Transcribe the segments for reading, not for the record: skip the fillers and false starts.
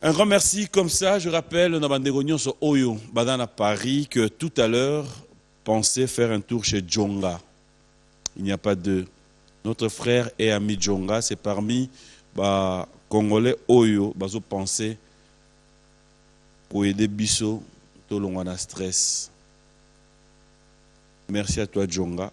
Un grand merci comme ça. Je rappelle, Nabandegonion sur Oyo, Badana Paris, que tout à l'heure, pensez faire un tour chez Djonga. Il n'y a pas de... Notre frère et ami Djonga, c'est parmi Congolais Oyo, bazo pensez pour aider Bisso, tout le monde a stress. Merci à toi Djonga.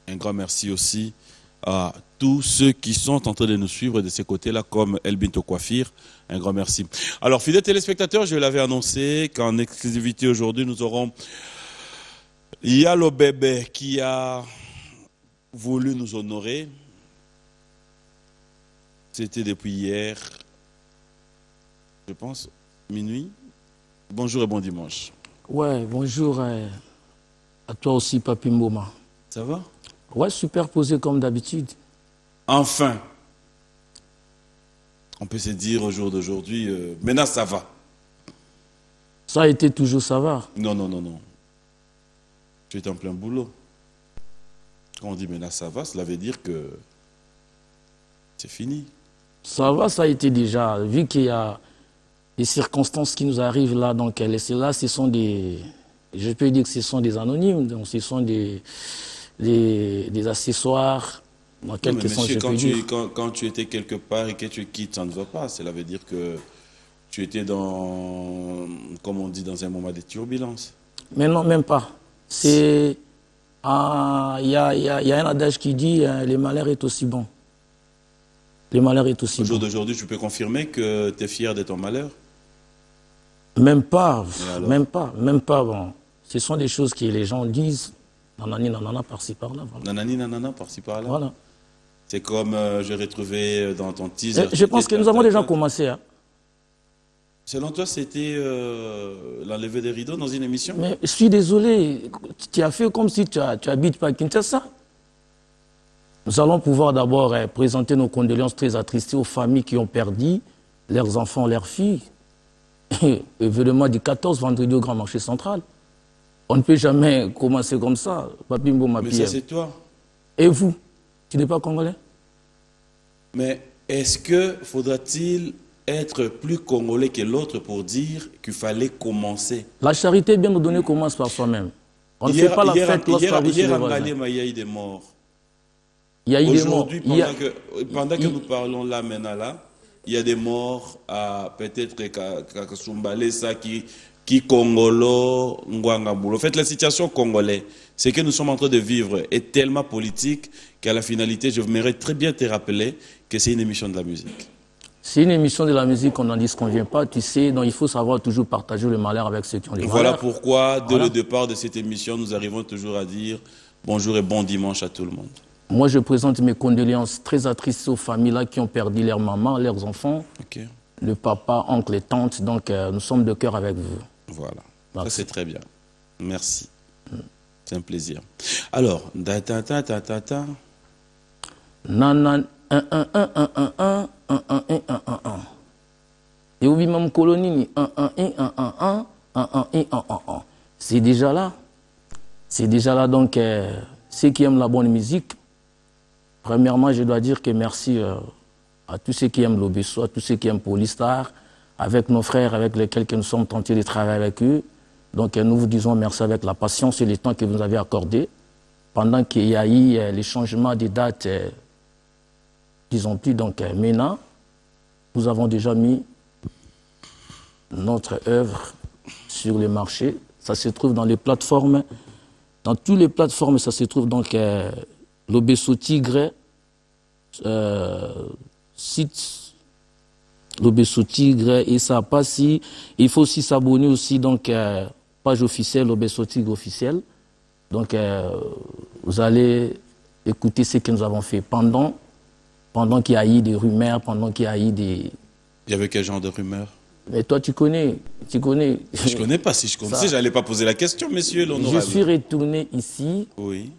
Un grand merci aussi à tous ceux qui sont en train de nous suivre de ces côtés-là, comme Elbinto Coiffure. Un grand merci. Alors, fidèles téléspectateurs, je l'avais annoncé qu'en exclusivité aujourd'hui, nous aurons Yalo Bébé qui a voulu nous honorer. C'était depuis hier, je pense, minuit. Bonjour et bon dimanche. Ouais, bonjour à toi aussi, Papi Mboma. Ça va? Ouais, superposé comme d'habitude. Enfin, on peut se dire au jour d'aujourd'hui, maintenant ça va. Ça a été toujours ça va. Non, non, non, non. Tu es en plein boulot. Quand on dit maintenant ça va, cela veut dire que c'est fini. Ça va, ça a été déjà. Vu qu'il y a des circonstances qui nous arrivent là, donc là, ce sont des... Je peux dire que ce sont des anonymes, donc ce sont des accessoires. Dans quelques mais sens, monsieur, je peux quand tu étais quelque part et que tu quittes, ça ne va pas. Cela veut dire que tu étais dans, comme on dit, dans un moment de turbulence. Mais non, même pas. C'est... Il y a un adage qui dit le malheur est aussi bon. Le malheur est aussi Au jour bon. d'aujourd'hui, tu peux confirmer que tu es fier de ton malheur? Même pas, même pas. Bon. Ce sont des choses que les gens disent, nanani, nanana, par-ci, par-là. Voilà. Nanani, nanana, par-ci, par-là. Voilà. C'est comme j'ai retrouvé dans ton teaser. Je pense que nous avons déjà commencé. Hein. Selon toi, c'était l'enlever des rideaux dans une émission? Mais je suis désolé, tu as fait comme si tu habites pas à Kinshasa. Nous allons pouvoir d'abord présenter nos condoléances très attristées aux familles qui ont perdu leurs enfants, leurs filles. Événement du 14 vendredi au Grand Marché Central. On ne peut jamais commencer comme ça. Papi Mboma Mais Pierre. ça, c'est toi. Et vous, tu n'es pas congolais? Mais est-ce que faudra-t-il être plus congolais que l'autre pour dire qu'il fallait commencer? La charité bien nous donner commence par soi-même. On ne fait pas la fête lorsqu'on vous hier, il y a eu des morts. Il y a eu des morts. Aujourd'hui, pendant que nous parlons là, maintenant, là, il y a des morts à peut-être Kakasumbale, ça qui Congolo, Ngwangaboulou. En fait, la situation congolaise, c'est que nous sommes en train de vivre est tellement politique qu'à la finalité, je voudrais très bien te rappeler que c'est une émission de la musique. C'est une émission de la musique, on n'en dit ce qu'on ne vient pas, tu sais, donc il faut savoir toujours partager le malheur avec ceux qui ont les malheurs. Voilà pourquoi, dès le départ de cette émission, nous arrivons toujours à dire bonjour et bon dimanche à tout le monde. Moi, je présente mes condoléances très attristées aux familles là qui ont perdu leur maman, leurs enfants, le papa, oncle et tante. Donc, nous sommes de cœur avec vous. Voilà. Ça, c'est très bien. Merci. C'est un plaisir. Alors, Nanan, 1, 1, 1, 1, 1, 1, 1, 1, 1, 1, 1, 1. Et oui, même colonie, 1, 1, 1, 1, 1, 1, 1, 1, 1, 1, 1, 1. C'est déjà là. C'est déjà là, donc, ceux qui aiment la bonne musique, premièrement, je dois dire que merci à tous ceux qui aiment l'Obesso, à tous ceux qui aiment Polystar, avec nos frères avec lesquels nous sommes tentés de travailler avec eux. Donc nous vous disons merci avec la patience et le temps que vous nous avez accordé. Pendant qu'il y a eu les changements des dates, disons plus, donc maintenant, nous avons déjà mis notre œuvre sur le marché. Ça se trouve dans les plateformes, dans toutes les plateformes, ça se trouve donc l'Obesso Tigre, site l'Obesso Tigre et ça passe. Il faut aussi s'abonner aussi donc page officielle l'Obesso Tigre officielle. Donc vous allez écouter ce que nous avons fait pendant qu'il y a eu des rumeurs, pendant qu'il y a eu des... Il y avait quel genre de rumeurs? Mais toi tu connais. Je connais pas. Si je connaissais, j'allais pas poser la question, monsieur l'honorable. Je suis retourné ici. Oui.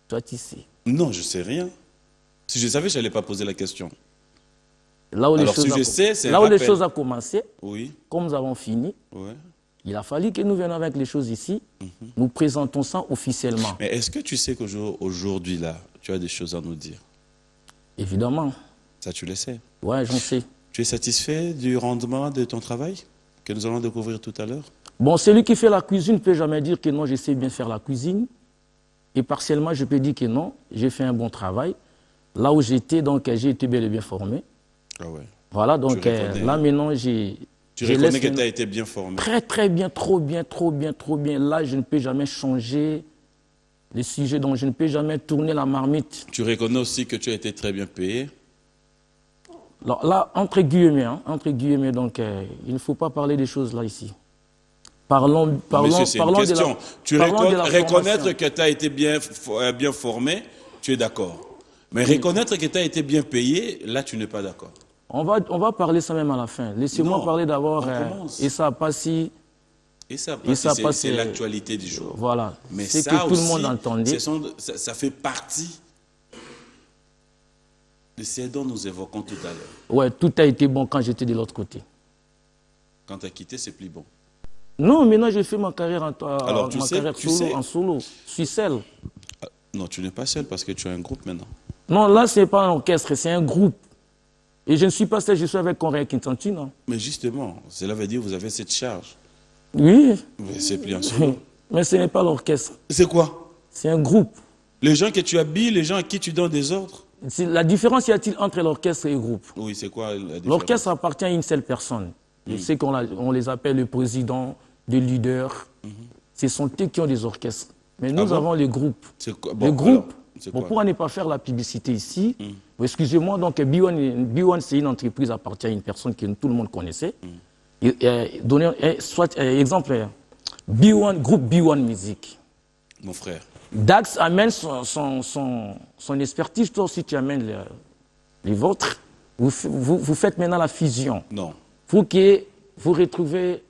Toi tu sais. Non, je sais rien. Si je savais, j'allais pas poser la question. Là où, les choses ont commencé, comme nous avons fini, il a fallu que nous venions avec les choses ici, nous présentons ça officiellement. Mais est-ce que tu sais qu'aujourd'hui, là, tu as des choses à nous dire? Évidemment. Ça, tu le sais? Ouais, j'en sais. Tu es satisfait du rendement de ton travail que nous allons découvrir tout à l'heure? Bon, celui qui fait la cuisine ne peut jamais dire que non, je sais bien faire la cuisine. Et partiellement, je peux dire que non, j'ai fait un bon travail. Là où j'étais, donc, j'ai été bel et bien formé. Ah ouais. Voilà, donc là maintenant, j'ai... Tu reconnais que tu as été bien formé? Très, très bien, trop bien, trop bien, trop bien. Là, je ne peux jamais changer les sujets, donc je ne peux jamais tourner la marmite. Tu reconnais aussi que tu as été très bien payé? Alors là, entre guillemets, donc, il ne faut pas parler des choses là ici. Monsieur, c'est une question. Tu reconnaître formation. que tu as été bien formé, tu es d'accord. Mais reconnaître que tu as été bien payé, là, tu n'es pas d'accord. On va parler ça même à la fin. Laissez-moi parler d'abord. Et ça passe. Et ça, c'est l'actualité du jour. Voilà. Mais c'est ça que tout aussi, le monde entendait. Ça fait partie de ce dont nous évoquons tout à l'heure. Ouais, tout a été bon quand j'étais de l'autre côté. Quand tu as quitté, c'est plus bon. Non, maintenant j'ai fait ma carrière en solo. Je suis seul. Non, tu n'es pas seul parce que tu as un groupe maintenant. Non, là, ce n'est pas un orchestre, c'est un groupe. Et je ne suis pas seul, je suis avec Corée Quintantine. Mais justement, cela veut dire que vous avez cette charge. Oui. Mais c'est plus un solo. Mais ce n'est pas l'orchestre. C'est quoi? C'est un groupe. Les gens que tu habilles, les gens à qui tu donnes des ordres? La différence y a-t-il entre l'orchestre et le groupe? Oui, c'est quoi la différence? L'orchestre appartient à une seule personne. Je sais qu'on les appelle le président, le leader. Ce sont eux qui ont des orchestres. Mais nous avons les groupes. Bon, le groupe, bon, pourquoi ne pas faire la publicité ici? Excusez-moi, donc B1, c'est une entreprise appartient à une personne que tout le monde connaissait. Donner exemple, groupe B1 Music. Mon frère. Dax amène son expertise, toi aussi tu amènes les vôtres. Vous faites maintenant la fusion. Non. Vous retrouvez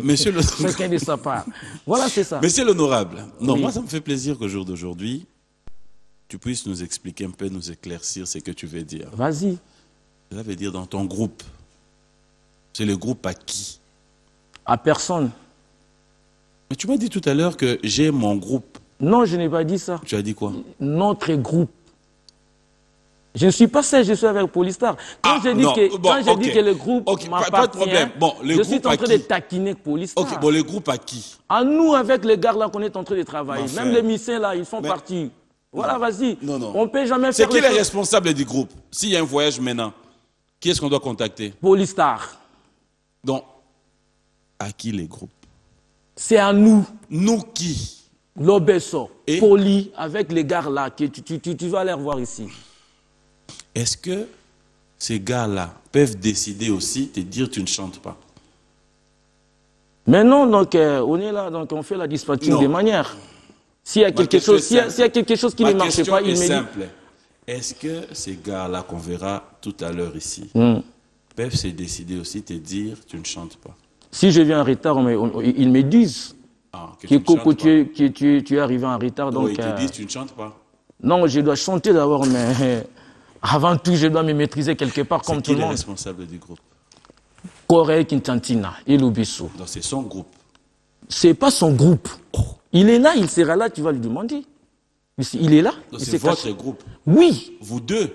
Monsieur le... chacun de sa part. Voilà, c'est ça. Monsieur l'honorable, non, Oui. moi ça me fait plaisir qu'au jour d'aujourd'hui, tu puisses nous expliquer un peu, nous éclaircir ce que tu veux dire. Vas-y. Ça veut dire dans ton groupe. C'est le groupe à qui? À personne. Mais tu m'as dit tout à l'heure que j'ai mon groupe. Non, je n'ai pas dit ça. Tu as dit quoi? Notre groupe. Je ne suis pas seul, je suis avec Polystar. Quand j'ai dit que le groupe m'appartient, pas de problème. Bon, je suis en train de taquiner Polystar. Ok, bon, le groupe à qui? À nous, avec les gars là qu'on est en train de travailler. Enfin, même les musiciens là, ils font partie. Voilà, vas-y. Non. On ne peut jamais C'est faire qui les responsables du groupe? S'il y a un voyage maintenant, qui est-ce qu'on doit contacter? Polystar. Donc, à qui les groupes? C'est à nous. Nous qui? L'Obesso, Et Poly, avec les gars là, que tu vas les revoir ici. est-ce que ces gars-là peuvent décider aussi de dire tu ne chantes pas? Mais non, donc on est là, donc on fait la dispatching des manières. S'il y a quelque chose, s'il y a quelque chose qui ne marche pas, il me dit. Simple. Est-ce que ces gars-là qu'on verra tout à l'heure ici peuvent se décider aussi de te dire tu ne chantes pas? Si je viens en retard, ils me disent que tu es arrivé en retard. Donc, ils te disent tu ne chantes pas? Non, je dois chanter d'abord, mais avant tout, je dois me maîtriser quelque part comme tout le monde. C'est qui le responsable du groupe? Corée Quintantina et Lubisso. Donc c'est son groupe. C'est pas son groupe. Il est là, il sera là, tu vas lui demander. Il est là. C'est votre groupe? Oui. Vous deux?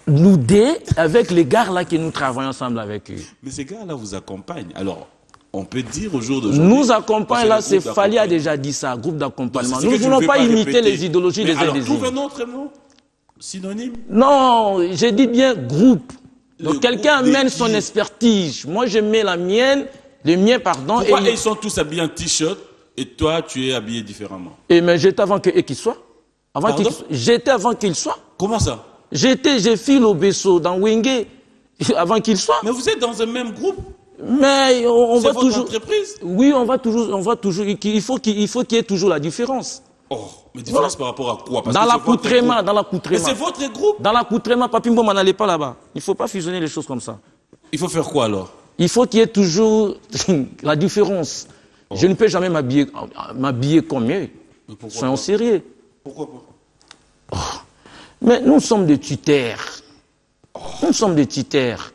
Nous deux, avec les gars là que nous travaillons ensemble avec eux. Mais ces gars-là vous accompagnent. Alors, on peut dire au jour d'aujourd'hui... Nous accompagnons là, c'est Fali a déjà dit ça, groupe d'accompagnement. Nous ne voulons pas imiter les idéologies des uns des autres. Trouve un autre mot synonyme? Non, j'ai dit bien groupe. Donc quelqu'un amène son expertise. Moi, je mets la mienne, le mien, pardon. Pourquoi ils sont tous habillés en t-shirt et toi, tu es habillé différemment? Mais j'étais avant qu'ils soient. J'étais avant qu'ils soient. Comment ça? J'ai fait l'Obesso dans Wenge avant qu'ils soient. Mais vous êtes dans un même groupe? Mais on va toujours. Entreprise? Oui, on va toujours. Il faut qu'il y ait toujours la différence. Oh, mais différence par rapport à quoi? Parce dans l'accoutrement. Mais c'est votre groupe? Dans l'accoutrement, Papi Mboma n'allez pas là-bas. Il ne faut pas fusionner les choses comme ça. Il faut faire quoi alors? Il faut qu'il y ait toujours la différence. Oh. Je ne peux jamais m'habiller comme eux. Soyons sérieux. Pourquoi pas? Oh. Mais nous sommes des tuteurs. Nous sommes des tuteurs.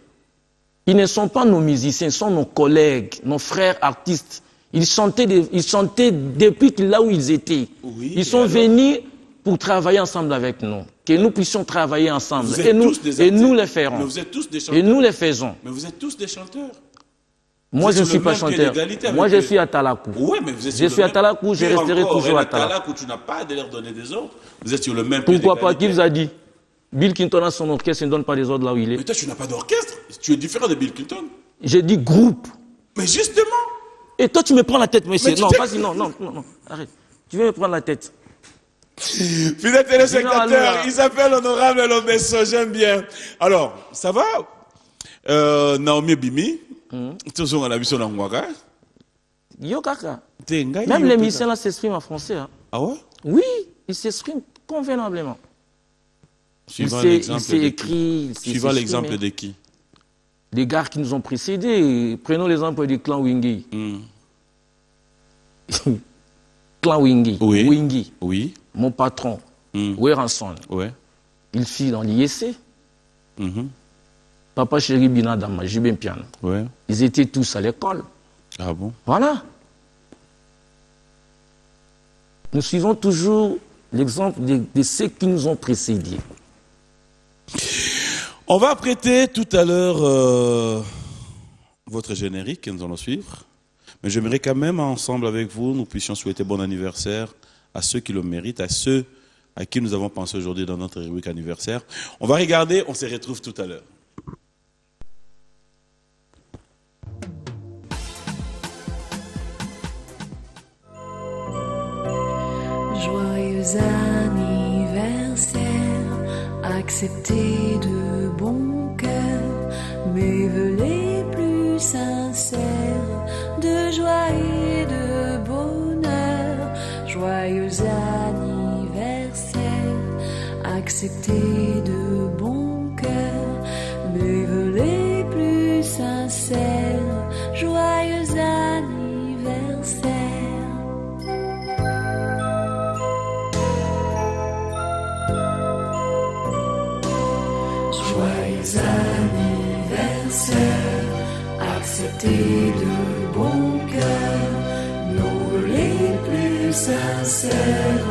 Ils ne sont pas nos musiciens, ils sont nos collègues, nos frères artistes. Ils chantaient depuis là où ils étaient. Oui, ils sont venus pour travailler ensemble avec nous. Que nous puissions travailler ensemble. Vous êtes tous des Et nous artistes. les ferons. Mais vous êtes tous des chanteurs. Et nous les faisons. Mais vous êtes tous des chanteurs. Moi, je ne suis pas chanteur. Moi, je suis à Talakou. Oui, mais vous êtes je suis à Talakou, je resterai toujours à Talakou. Tu n'as pas de leur donner des ordres. Vous êtes sur le même pied d'égalité. Pourquoi pas? Qui vous a dit? Bill Clinton a son orchestre, il ne donne pas des ordres là où il est. Mais toi, tu n'as pas d'orchestre. Tu es différent de Bill Clinton. J'ai dit groupe. Mais justement. Et toi, tu me prends la tête, monsieur. Non, vas-y, non, arrête. Tu viens me prendre la tête. Fidèles téléspectateurs, il s'appelle Honorable Lobesso, j'aime bien. Alors, ça va Naomi Bimi, toujours à la mission d'Angwaka. Yo kaka. Même les musiciens là s'expriment en français. Hein. Ah ouais? Oui, ils s'expriment convenablement. Suivant l'exemple de qui? Des gars qui nous ont précédés. Prenons l'exemple du clan Wingi. Clan Wingi. Oui. Wingi. Oui. Mon patron, Weranson. Ouais. Il fit dans l'IEC. Papa Chéri Binadama, Jibin Piano. Ouais. Ils étaient tous à l'école. Ah bon? Voilà. Nous suivons toujours l'exemple de ceux qui nous ont précédés. On va prêter tout à l'heure votre générique que nous allons suivre. Mais j'aimerais quand même, ensemble avec vous, nous puissions souhaiter bon anniversaire à ceux qui le méritent, à ceux à qui nous avons pensé aujourd'hui dans notre rubrique anniversaire. On va regarder, on se retrouve tout à l'heure. Joyeux anniversaire, acceptez de bon cœur mes vœux les plus sincères de joie et de bonheur. Joyeux anniversaire, acceptez de bon cœur mes vœux les plus sincères. Joyeux anniversaire. Joyeux anniversaire, acceptez de bon cœur nos vœux les plus sincères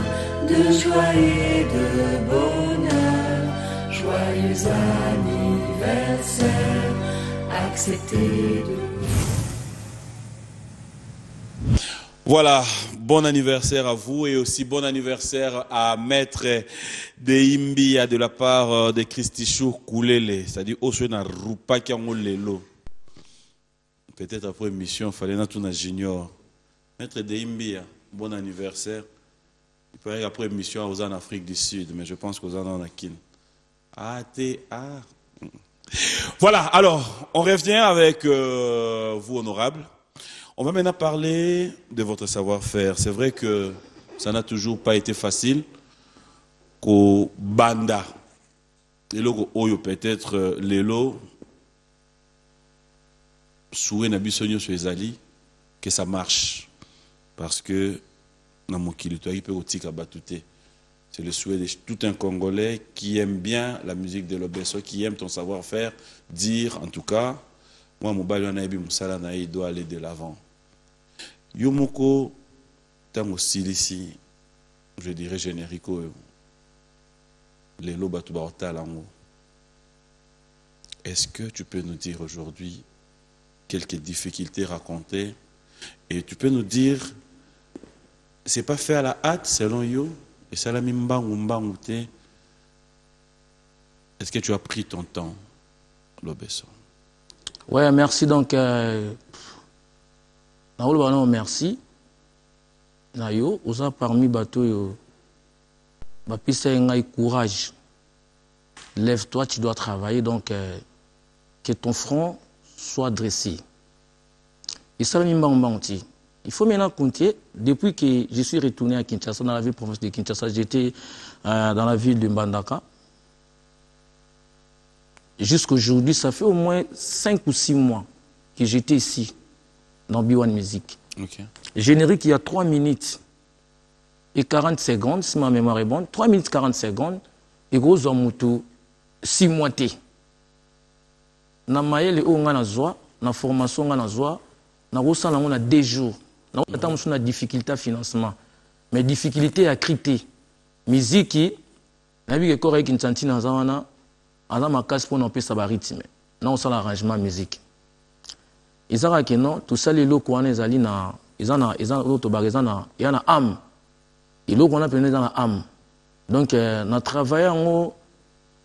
de joie et de bonheur. Joyeux anniversaire, acceptez de... Voilà, bon anniversaire à vous et aussi bon anniversaire à Maître Deimbiya de la part de Christichou Koulele, c'est-à-dire Oswena Rupa Kiangolelo. Peut-être après émission, il fallait na junior. Maître Deimbiya, bon anniversaire. Il paraît qu'après émission, aux en Afrique du Sud, mais je pense qu'aux en Kin. ATA. Voilà, alors, on revient avec vous, honorable. On va maintenant parler de votre savoir-faire. C'est vrai que ça n'a toujours pas été facile qu'au banda. Et là, peut-être l'élo, souhait n'abissonio sur les alliés, que ça marche. Parce que, dans mon kilitoy, il peut aussi batouter. C'est le souhait de tout un Congolais qui aime bien la musique de Lobesso, qui aime ton savoir-faire, dire, en tout cas, moi, mon balionaïbi, mon salanaï, doit aller de l'avant. Yomoko, tango silisi, je dirais générico, les lobatubarota lango. Est-ce que tu peux nous dire aujourd'hui quelques difficultés racontées et tu peux nous dire, c'est pas fait à la hâte selon yo, et ça la mimbangoute. Est-ce que tu as pris ton temps, Lobesso? Ouais, merci donc. Merci. Nayo, osa parmi bateau yo. Bapisa ngai courage. Lève-toi, tu dois travailler donc que ton front soit dressé. Et ça il faut maintenant compter, depuis que je suis retourné à Kinshasa, dans la ville province de Kinshasa, j'étais dans la ville de Mbandaka. Jusqu'aujourd'hui, ça fait au moins 5 ou 6 mois que j'étais ici, dans B1 Music. Okay. Générique, il y a 3 minutes et 40 secondes, si ma mémoire est bonne. 3 minutes 40 secondes, et gros moto 6 mois. Na maïle ou na zoa, na formation na zoa, na rosa na 2 jours. Na difficulté à financement, mais difficulté à criter. Musique, nabi ke kore kintanti na zawana, aza makasi pour n'empêcher sa rythme. Na on sala l'arrangement musique. Izara ke non, tout ça les loko wana ezali na ezana auto bagazana, yana âme. Et loko wana pene na âme. Donc na travailler en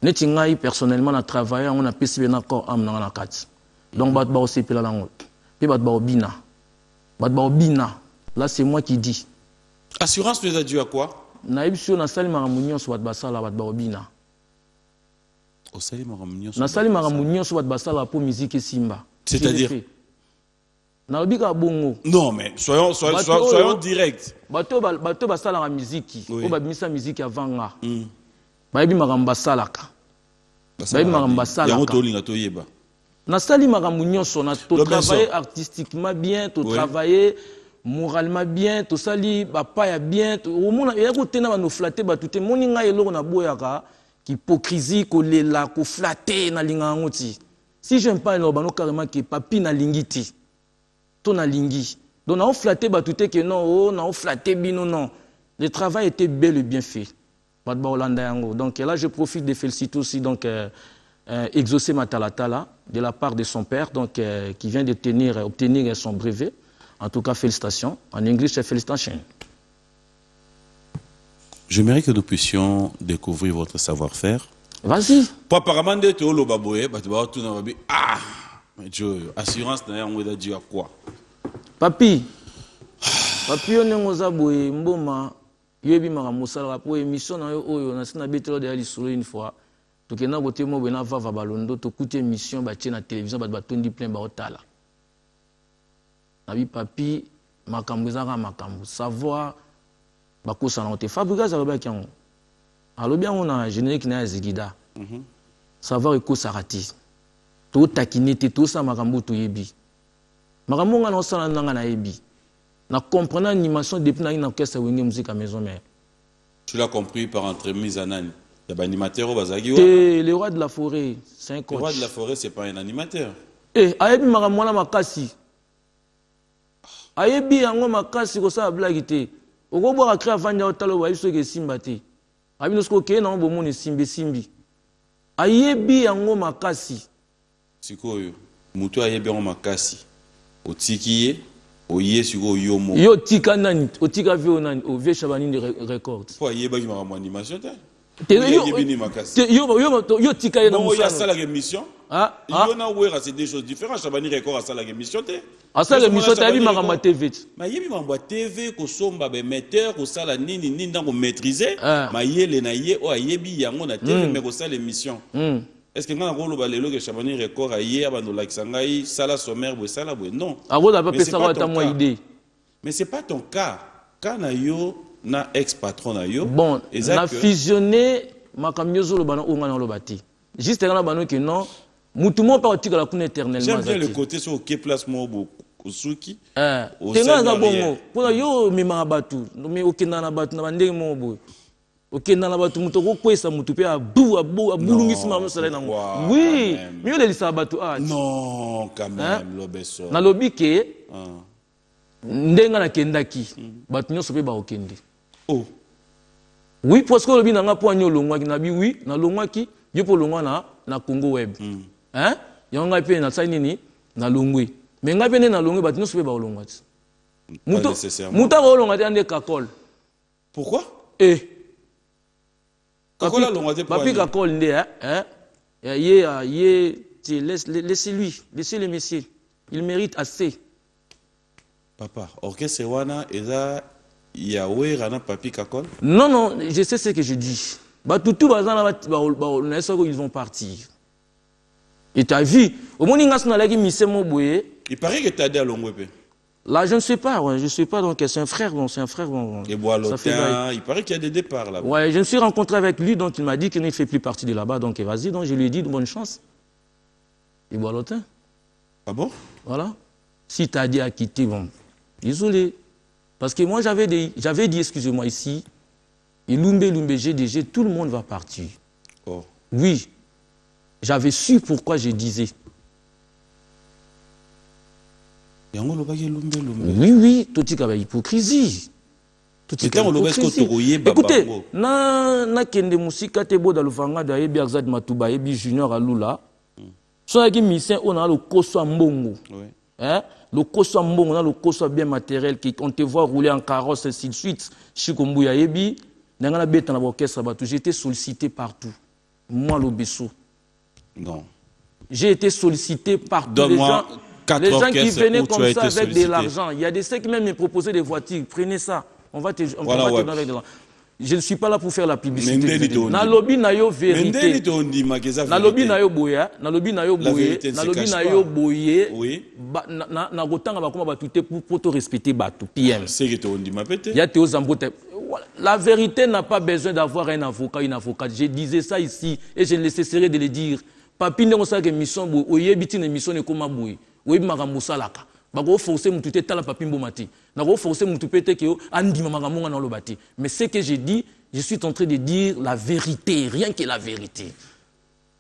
neti ngai personnellement na travailler on a pesi na corps âme na kati. Donc bat ba aussi pela lango. Pe bat ba obina. Bat ba obina. Là c'est moi qui dis. Assurance nous a dû à quoi? Naibsio na sali maramunyo so bat basala bat ba obina. Au sali maramunyo. Na sali maramunyo so bat basala pour musique simba. C'est-à-dire bongo. Non, mais soyons directs. Bato basala la musique. Oui. O babimisa musique avant nga. Bayebi makambo salaka. Bayebi makambo salaka. Na sali makambo nyonso na to travailler artistiquement bien, to travailler moralement bien, to sali bapa ya bien, au mona ya ko tena ba no flatter ba tout moni nga eloko na boyaka hypocrisie ko lela ko flatter na linga ngoti. Si j'aime pas no bano carrément que papi na lingiti. To na lingi. Donc na on flatter ba tout que non, oh na on flatter bino non. Le travail était bel et bien fait. Donc là, je profite de féliciter aussi donc Exaucé Matalatala de la part de son père, donc qui vient obtenir son brevet. En tout cas, félicitations. En anglais, c'est félicitations. J'aimerais que nous puissions découvrir votre savoir-faire. Vas-y. Apparemment, ah, assurance d'ailleurs, on va dire quoi? Papi, on est mboma. Yebi mara musala po émission na yo oyo na sina betelo de ali solo une fois to kena bote mo bena vava balondo to kuté émission ba na télévision ba batondi plein ba otala na bi papi makambo zaka makambo savoir ba ko sana te fabrica za ba kyango alobi yango na générique na zigida savoir ko sarati to takinete to sa makambo to yebi makambo nga na sala nanga na yebi. Na comprenant l'animation depuis na orchestre wenge musique à maison mère. Tu l'as compris par entremise à Nani. Il y a un animateur au Bazagi. Le roi de la forêt, c'est un coach. Le roi de la forêt, c'est pas un animateur. Eh, ayebi makamwana makasi. Ayebi yango makasi ko sa blague te. Oko bo akra vanja otalo wa iso ke simba te. Abi no sko ke na bo moni simbi. Ayebi yango makasi. Sikoyo, mutu ayebi yango makasi. Otikiye Oye sur Yomo. Yo tika nani, o tika vio nani, o vie Chabani de records. Pour yeba qui m'a animation yo tika na musano. Ça la émission. Ah, il y a où c'est des choses différentes. Chabani record à ça la émission te. À ça la émission te abi makamba TV. Ma yebi makamba TV ko somba be metteur ko sala nini ndango maîtriser. Ma yele na ye o yebi yango na TV mais ko sala émission. Est-ce que quand on a le que Chabani record a hier abandonné l'Axangaï, sala sommaire ou sala ou non? Mais c'est pas ton cas. Quand nayo na ex-patron nayo. Bon, na fusionné ma kamiozo le bana onga na lo bati. Juste quand la bano que non, mutumo pas otika la kuna éternellement. J'aime bien le côté sur OK place mo Kusuki. Tenga za bongo. Pour yo mi ma batu, mais okenda na batu na bandenge mo bo. Ok, dans la batu mutoko kwesa mutupe abulungisi mama sala nango. Oui, mieux de lisa batu ah. Non, quand même l'obeso. Na lobike ndenga na kendaki. Batu nyoso pe ba okende. Oh. Oui, parce que lobi nanga po anyo longwa ki na bi oui, na longwa ki yo po longwa na Congo web. Hein? Yanga pe na sai nini na longwe. Mais nga pe na longwe batu nyoso pe ba longwa. Muta ko longwa te ande kakol. Pourquoi? Papi Kakol, laissez-lui, laissez le monsieur. Il mérite assez. Papa, orchestre wana eza yawe rana papi Kakol? Non, non, je sais ce que je dis. Ils vont partir. Et tu as vu, au moment où il paraît que tu as dit à Longwepe. Là, je ne sais pas, ouais, je ne sais pas, donc c'est un frère, bon, c'est un frère. Bon, et Bois-Lotin, il paraît qu'il y a des départs là-bas. Ouais, je me suis rencontré avec lui, donc il m'a dit qu'il ne fait plus partie de là-bas, donc vas-y, donc je lui ai dit bonne chance. Et Bois-Lotin. Ah bon? Voilà. Si tu as dit à quitter, bon, désolé. Parce que moi, j'avais dit, excusez-moi, ici, et Lumbe, GDG, tout le monde va partir. Oh. Oui. J'avais su pourquoi je disais. Oui, oui, tout est hypocrisie. Écoutez, na kende musika te boda lufanga da yebi Axad Matuba yebi Junior Alula. So yaki mission on a le koso mbongo. Hein? Le koso mbongo, on a le koso bien matériel qui on te voit rouler en carrosse ainsi de suite. Chikombuya yebi nangana beta na orchestre batu, j'ai été sollicité partout. Moi l'Obesso. Non. J'ai été sollicité par tous les gens. Les gens qui venaient comme ça avec de l'argent. Il y a des ceux qui même me proposaient des voitures. Prenez ça. On va te donner avec de l'argent. Je ne suis pas là pour faire la publicité. Na lobby na yo vérité. Na lobby na yo boye. Na lobby na yo boye. Na lobby na yo boye. Oui. Na gotanga ba koma ba tuté pour te respecter batu. PM. C'est que on dit ma pété. Il y a Théo Zambote. La vérité n'a pas besoin d'avoir un avocat, une avocate. Je disais ça ici et je ne cesserai de le dire. Papi ne sait que mission boye. Oye bitine mission ne koma boye. Oui, Magamusalaka. Bago forcer mon tuté tala papi mbomati. Nago forcer mon tuté que andi mamamunga na lobati. Mais ce que j'ai dit, je suis en train de dire la vérité, rien que la vérité.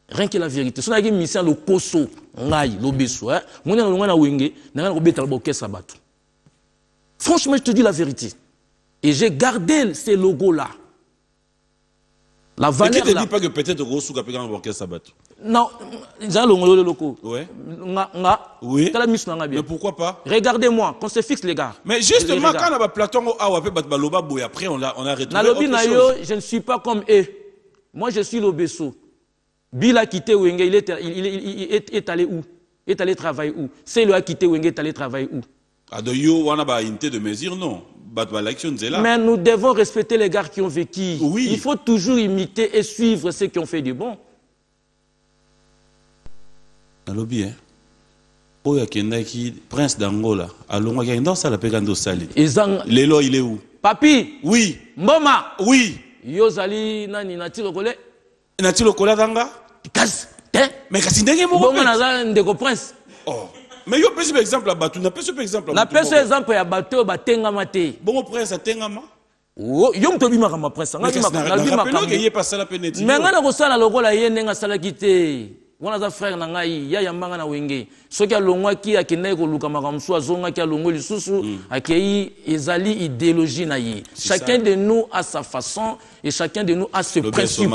Rien que la vérité. So na gi mission le koso ngai lobeso hein. Mona longa na wenge na ngana kobeta boke sabatu. Franchement, je te dis la vérité. Et j'ai gardé ces logos là. La valeur. Et qui te dit pas que peut-être Rossou a pris un orchestre sabatu? Non, j'ai le loco. Ouais. Oui. Mais pourquoi pas? Regardez-moi, qu'on se fixe les gars. Mais justement, quand on a Platon après on a retrouvé autre chose. Je ne suis pas comme eux. Moi, je suis l'Obesso. Bill a quitté Wenge, il est allé où? Il est allé travailler où? C'est lui a quitté Wenge, est allé travailler où? Ah, de yo, on a pas une de mesure, non. Mais nous devons respecter les gars qui ont vécu. Oui. Il faut toujours imiter et suivre ceux qui ont fait du bon. Nalobi hein. Oya kendaki prince d'Angola. Alonga kenda sala pekando sali. Lelo il est où? Papi. Oui. Mboma. Oui. Yozali nani nati lokole? Nati lokola danga? Kas. Mais kasi ndenge mo. Bonga naza ndeko prince. Oh. Mais yo pesi exemple à Batu, na pesi exemple. Na pesi exemple ya Batu batenga mate. Bon prince atengama. Oh, yo mtobi makama prince. Ngaki makama. Mais pas sala peneti. Mais ngana ko sala lokola ye nenga sala kité. Wana za frère na ngai ya yambanga na wenge soki alongwa ki akendai koluka makamsu azonga ki alongwa lisusu akei ezali idéologie na ye. Chacun de nous a sa façon et chacun de nous a ses principes.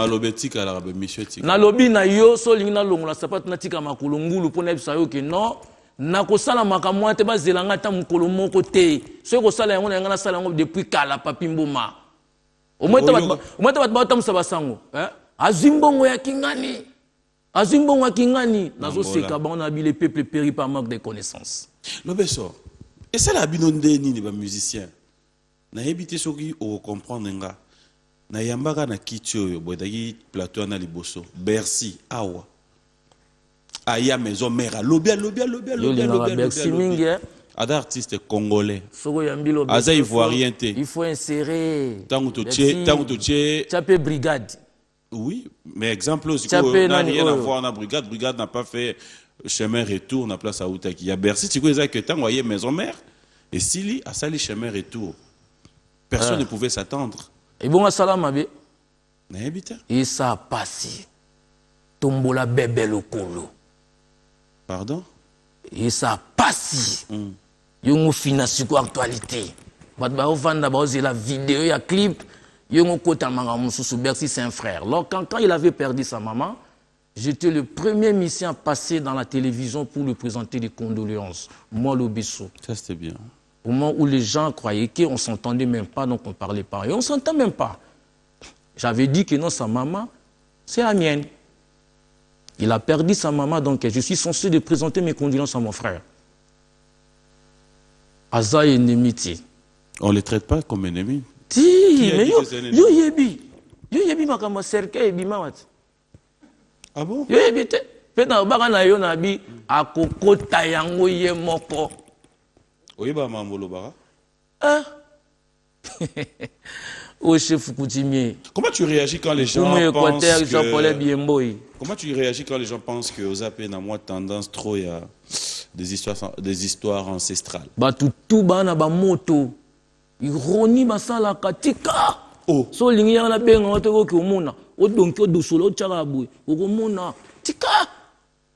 Na lobi na yo so lingi na longola sapatu na tika makolo ngulu pona bisa yo ke non na kosala makamwa te bazelanga ta mukolo moko te soki kosala yango na ngana sala yango depuis kala papi mboma omweta bat batamsa basango azimbongo ya kingani. Azimbonga kingani nazo seka ba on a le peuple péri par manque de connaissances. Lobeso. Et ça la binonde ni ba musicien. Na ebité soki o comprendre nga. Na yambaka na kitio yo bodaki plateau na liboso. Bercy awa. Aya maison mère lobia. Bercy mingi. Ada artiste congolais. Soko yambilo. Aza ivoirien te. Il faut insérer. Tango to tché. Chapé brigade. Oui, mais exemple aussi, on n'a rien à voir en brigade. Brigade n'a pas fait chemin retour, on a place à Outaki. Il y a Bercy, tu sais que tant voyez maison mère, et Sili a sali chemin retour. Personne ne pouvait s'attendre. Et bon, salam abe. Et ça a passé. Tombola bébé le colo. Pardon? Et ça a passé. Yongo finance quoi actualité. Badba ovanda baoze la vidéo, il y a clip. Bercy, c'est un frère. Alors, quand il avait perdu sa maman, j'étais le premier mission à passer dans la télévision pour lui présenter des condoléances. Moi, l'Obesso. Ça, c'était bien. Au moment où les gens croyaient qu'on ne s'entendait même pas, donc on ne parlait pas. Et on ne s'entend même pas. J'avais dit que non, sa maman, c'est la mienne. Il a perdu sa maman, donc je suis censé de présenter mes condoléances à mon frère. Aza et ennemité. On ne les traite pas comme ennemis. Si, mais yo yebi makama cercueil ebima wat. Ah bon? Yo yebi te. Pe na baka na yo na bi akokota yango ye moko. Oyeba mamolo baka? Au chef coutumier. Comment tu réagis quand les gens pensent que... Comment tu réagis quand les gens pensent que aux AP n'a moins tendance trop à des histoires ancestrales? Ba tout bana ba moto. Ironi basala katika. Oh. So lingi yana benga otoko komona. Odonki odosolo charabu. Okomona. Tika.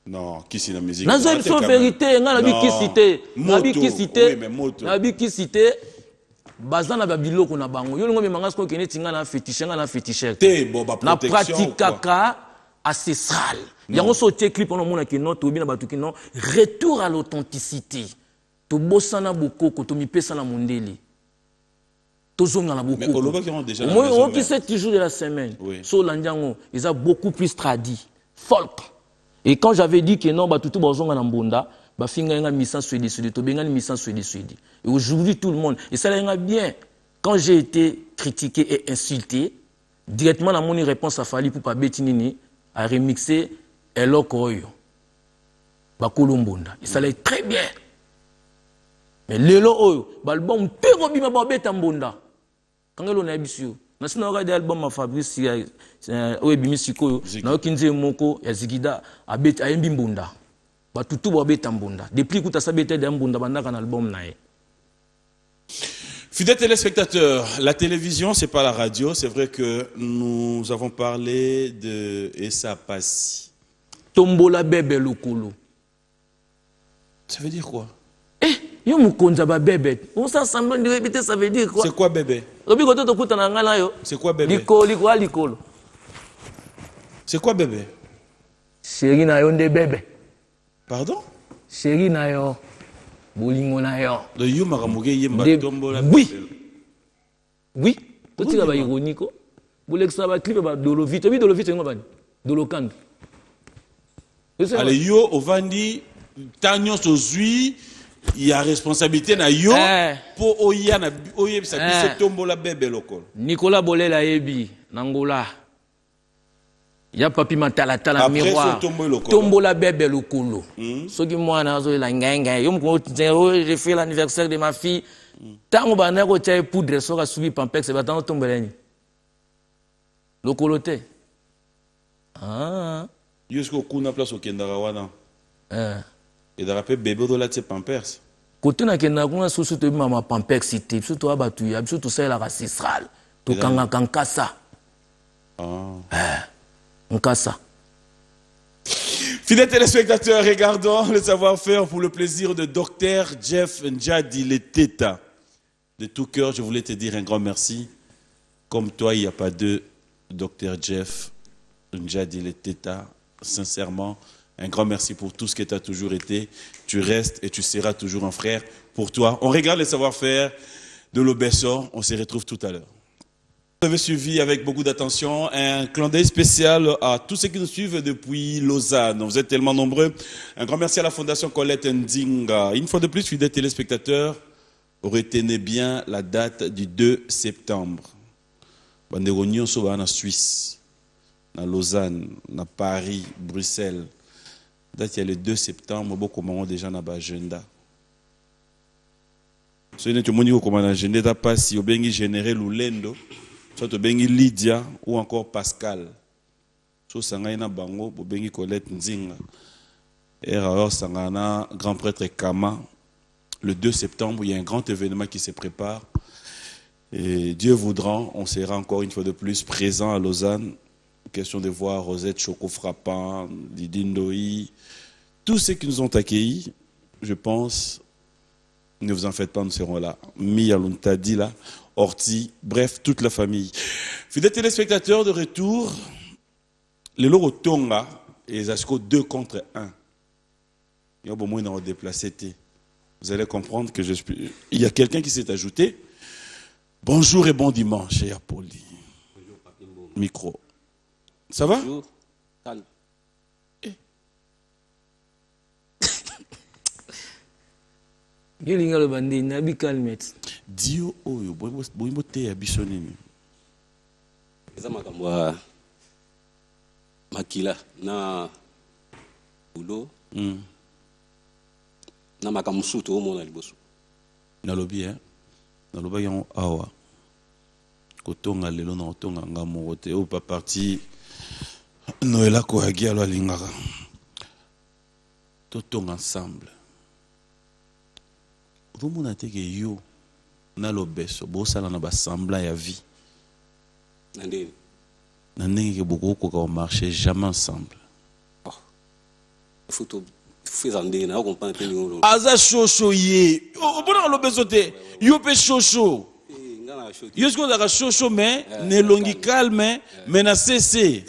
Non, qui c'est la musique? Nazo so vérité, nga na bi qui cité. Na bi qui cité. Na bi qui cité. bazana ba biloko na bango yo ngo memanga sko kene tinga na féticheur Te bon ba na protection. pratikaka ancestral yango so te clip on mona ki non to bina batuki non retour à l'authenticité to bosana bokoko to mipesa na mondeli to zonga na Mais bokoko Oloba qui ont déjà la moi maison on qui mère. 7 jours de la semaine Oui. so landiango ils a beaucoup plus tradit folk et quand j'avais dit que non batutu bozonga na mbonda ba finga nga misa swedi to benga ni misa swedi et aujourd'hui tout le monde et ça l'a bien quand j'ai été critiqué et insulté directement dans mon réponse a fallu pour pas betinini à remixer eloko oyo bakolo mbonda et ça allait très bien mais lelo oyo l'album pego bima ba beta mbonda kangelo na bisu na sino ka album ma Fabrice oyo bimisiko na okinze moko ya Zigida abeta ayembi mbonda batutu ba beta mbonda depuis kuta sa beta de mbonda bandaka na album na ye. Fidèles téléspectateurs, la télévision, c'est pas la radio. C'est vrai que nous avons parlé de Essa Passi. Tombola bébé lokolo. Ça veut dire quoi? Yo mukonza ba bébé. On s'assemble de répéter, ça veut dire quoi? C'est quoi bébé? Obi koto to kuta na ngala yo. C'est quoi bébé? Likolo. C'est quoi bébé? Chéri na yo nde bébé. Pardon? Chéri na yo. Bolingo na yo. Le Yuma Ramuge Yemba Tombola Oui. bébé. Oui. To tira ba ironico. Bolexa ba clip ba dolovite. Obi dolovite ngo bani. Dolokando. Allez yo ovandi tanyo sozui il y a responsabilité na yo pour oya na oye bisa bise tombola bébé lokolo. Nicolas Bolela yebi nangola. Ya papi matala tala miroir. Tombola bébé lokolo. Soki mwana azo la ngenga. Yo mko j'ai fait l'anniversaire de ma fille. Tango bana ko tia poudre so ka subi pampex ba tango tombeleni. Lokolo te. Ah. Yosko kuna place au kendara wana. Et de rappeler bébé de la tse pampers. Côté na kenda kuna susu to mama pampex cité, surtout abatu ya, surtout ça la ancestral. To kanga kankasa. Nkasa. Fidèles téléspectateurs, regardons le savoir-faire pour le plaisir de Dr Jeff Njadi Leteta. De tout cœur, je voulais te dire un grand merci. Comme toi, il n'y a pas de Dr Jeff Njadi Leteta. Sincèrement, un grand merci pour tout ce que tu as toujours été. Tu restes et tu seras toujours un frère pour toi. On regarde le savoir-faire de l'Obesso. On se retrouve tout à l'heure. Vous avez suivi avec beaucoup d'attention un clin d'œil spécial à tous ceux qui nous suivent depuis Lausanne. Vous êtes tellement nombreux. Un grand merci à la Fondation Colette Ndinga. Une fois de plus, fidèles téléspectateurs, retenez bien la date du 2 septembre. Bandero Nyonso en Suisse, à Lausanne, à Paris, Bruxelles. Date il y a le 2 septembre, beaucoup de déjà dans l'agenda. Si vous avez un agenda, pas si vous avez généré Lulendo. Soit bengi Lydia ou encore Pascal. So sangana bango bo bengi Colette Nzinga. Et alors sangana grand prêtre Kama. Le 2 septembre, il y a un grand événement qui se prépare. Et Dieu voudra, on sera encore une fois de plus présent à Lausanne. Question de voir Rosette Choco Frappant, Didindoi, tous ceux qui nous ont accueillis, je pense, ne vous en faites pas, nous serons là. Mia Luntadila, Orti, bref, toute la famille. Fidèles téléspectateurs, de retour, les Loro Tonga et les Asco 2 contre 1. Il y a au moins dans déplacé. Vous allez comprendre que il y a quelqu'un qui s'est ajouté. Bonjour et bon dimanche, cher Poli. Micro. Ça va? Bonjour. Calme. Gelinga le bandi nabi calmette. Dio oyo boyimbo te ya biso nini. Eza makambo ya makila na bulo. Na makambo suto omona liboso. Nalobi naloba yango awa. Kotonga lelo na otonga nga moko te o pa parti Noëlla Kohagi alo alingaka. Totonga ensemble. Romona teke yo na lobeso bosala na basemblant ya vie. Nandeni. Na ndenge ke boko ko marcher jamais ensemble. Photo fais ndenge na comprendre pe ngolo. Aza shosho ye. Bona lobeso te yo pe shosho. chaud. Yo sko da chaud mais ne longi calme mais na cessé.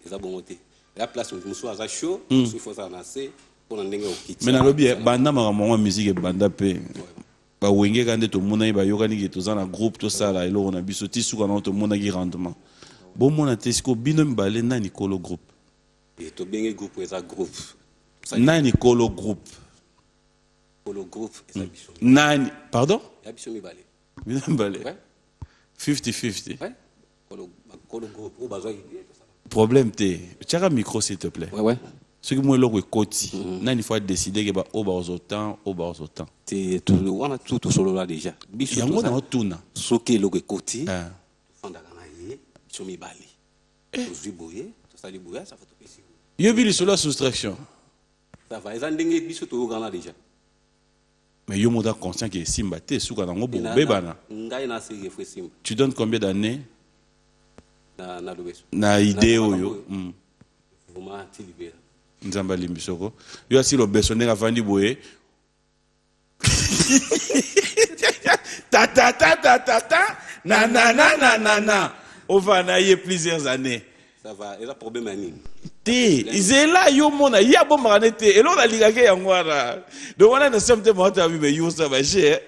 Eza bongote. La place musu aza chaud, musu faut ça nasser pour ndenge okiti. Mais na lobi banda mama musique banda pe. Ba wenge kande to mona ba yokani ke to za na groupe to sala elo na biso ti suka na to mona ki rendement. Bon mona tesiko bino mbale na Nicolo groupe. Et to bengi groupe eza groupe. Na Nicolo groupe. Nicolo groupe eza biso. Nani, pardon? Ya biso mibale. Bino mbale. Ouais. 50-50. Ouais. Nicolo groupe o bazwa idée to ça. Problème te. Tiens micro s'il te plaît. Ouais. Ce que moi loko ekoti. Na il faut décider que ba oba autant. C'est tout on a tout solo là déjà. Biso. Yango na otuna. Soki loko ekoti. fanda kana ye biso mibale tozwi boye tosali boye ça va topesi yo bili sur la soustraction ça va eza ndenge biso toyokana déjà mais yo moda conscient que simba te suka nango bo bebana ngai na sege fwe simba tu donnes combien d'années na lobeso na idée oyo vraiment tilibera nzamba limbisoko yo asi lobeso ndenge avandi boye ta ta ta ta ta ta na na na na na na on va en aller plusieurs années ça va et là problème ani te izela yo mona ya bo maranete et l'on a ligake ya ngwara donc on a une somme de montant mais yo ça va cher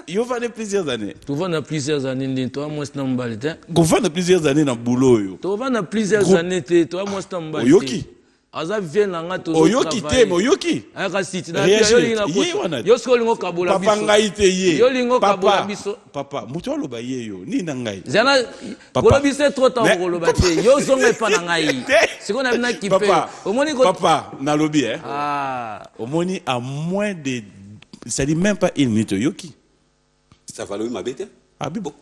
yo va en plusieurs années tu vas dans plusieurs années ndi toi moi c'est mbalite go va en plusieurs années dans boulot yo tu vas dans plusieurs années toi moi c'est mbalite oyoki aza vient nga to oyoki te oyoki aka siti na yo linga ko yo sko lingo kabola biso papa ngai te ye yo lingo kabola biso papa muto aloba ye yo ni na ngai zana bolo bise trop temps bolo bate yo zonga pa na ngai siko na bina kipe omoni ko papa na lobi omoni à moins de ça dit même pas une minute yoki ça va le mabete